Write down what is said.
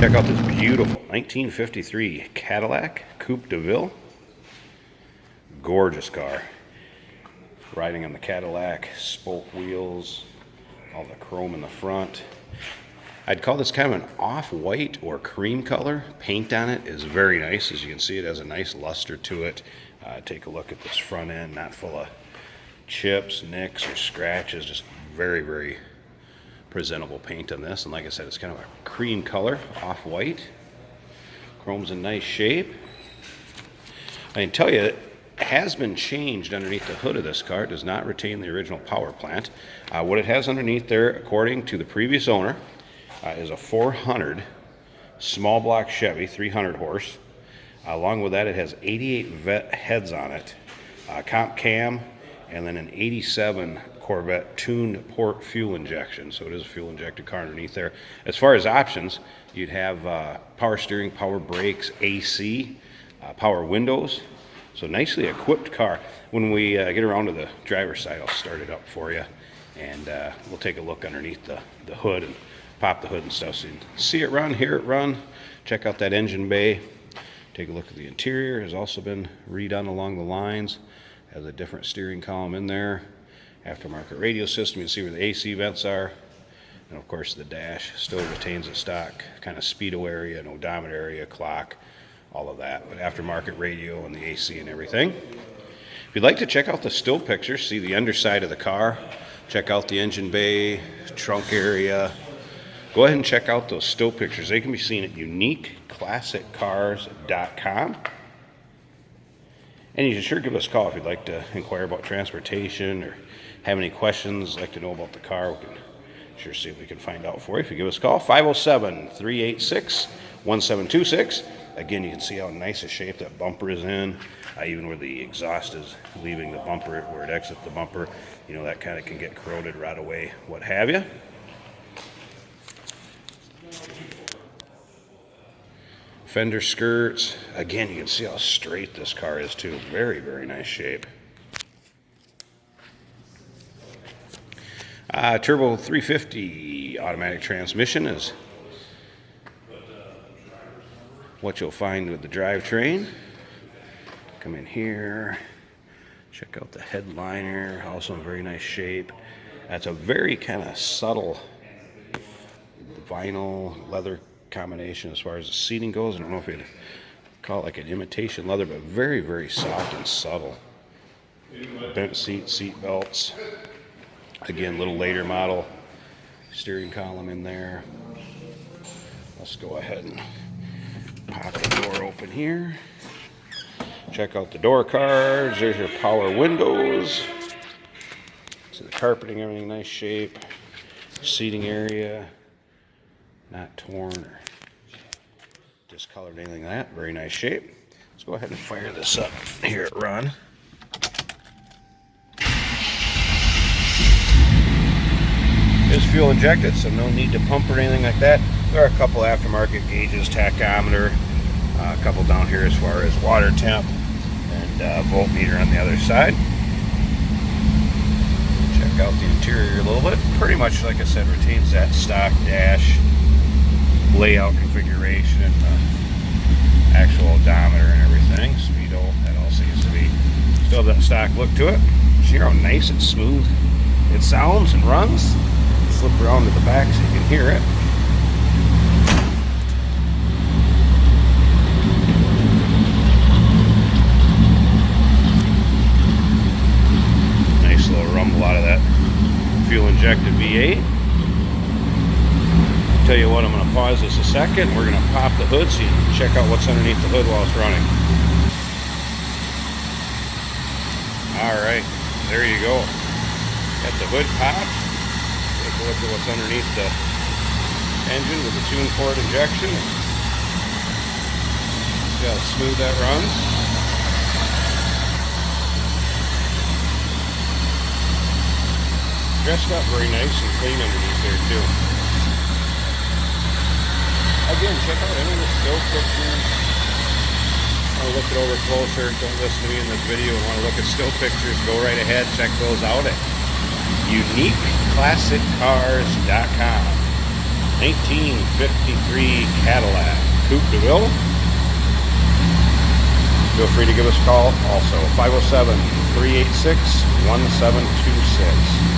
Check out this beautiful 1953 Cadillac Coupe DeVille. Gorgeous car. Riding on the Cadillac, spoke wheels, all the chrome in the front. I'd call this kind of an off-white or cream color. Paint on it is very nice. As you can see, it has a nice luster to it. Take a look at this front end, not full of chips, nicks, or scratches. Just very, very presentable paint on this. And like I said, it's kind of a cream color, off-white. Chrome's in nice shape. I can tell you, it has been changed underneath the hood of this car. It does not retain the original power plant. What it has underneath there, according to the previous owner, is a 400 small block Chevy, 300 horse. Along with that, it has 88 vet heads on it, comp cam, and then an 87 Corvette tuned port fuel injection. So it is a fuel injected car underneath there. As far as options, you'd have power steering, power brakes, AC, power windows. So nicely equipped car. When we get around to the driver's side, I'll start it up for you, and we'll take a look underneath the hood and pop the hood and stuff so you can see it run, hear it run, check out that engine bay, take a look at the interior. Has also been redone along the lines, has a different steering column in there, aftermarket radio system. You can see where the AC vents are, and of course the dash still retains a stock kind of speedo area, an odometer area, clock, all of that, but aftermarket radio and the AC and everything. If you'd like to check out the still pictures, see the underside of the car, check out the engine bay, trunk area, go ahead and check out those still pictures. They can be seen at uniqueclassiccars.com. And you should sure give us a call if you'd like to inquire about transportation or have any questions, like to know about the car. We can sure see if we can find out for you. If you give us a call, 507-386-1726. Again, you can see how nice a shape that bumper is in, even where the exhaust is leaving the bumper, where it exits the bumper. You know, that kind of can get corroded right away, what have you. Fender skirts. Again, you can see how straight this car is too. Very, very nice shape. Turbo 350 automatic transmission is what you'll find with the drivetrain. Come in here, check out the headliner, also in very nice shape. That's a very kind of subtle vinyl leather combination as far as the seating goes. I don't know if you'd call it like an imitation leather, but very, very soft and subtle. Bent seat belts. Again, little later model steering column in there. Let's go ahead and pop the door open here. Check out the door cards. There's your power windows. See the carpeting, everything nice shape. Seating area, not torn or discolored, anything like that. Very nice shape. Let's go ahead and fire this up. Here it run. It is fuel injected, so no need to pump or anything like that. There are a couple aftermarket gauges, tachometer, a couple down here as far as water temp, and voltmeter on the other side. Check out the interior a little bit. Pretty much, like I said, retains that stock dash layout configuration and the actual odometer and everything. Speedo, that all seems to be still have that stock look to it. See how nice and smooth it sounds and runs. Flip around to the back so you can hear it. Nice little rumble out of that fuel injected V8. Tell you what, I'm going to pause this a second. We're going to pop the hood so you can check out what's underneath the hood while it's running. Alright, there you go. Got the hood popped. Take a look at what's underneath the engine with the tuned port injection. See how smooth that runs. Dressed up very nice and clean underneath there too. Again, check out any of the still pictures. Want to look it over closer, don't listen to me in this video and want to look at still pictures, go right ahead, check those out at uniqueclassiccars.com. 1953 Cadillac Coupe DeVille. Feel free to give us a call also, 507-386-1726.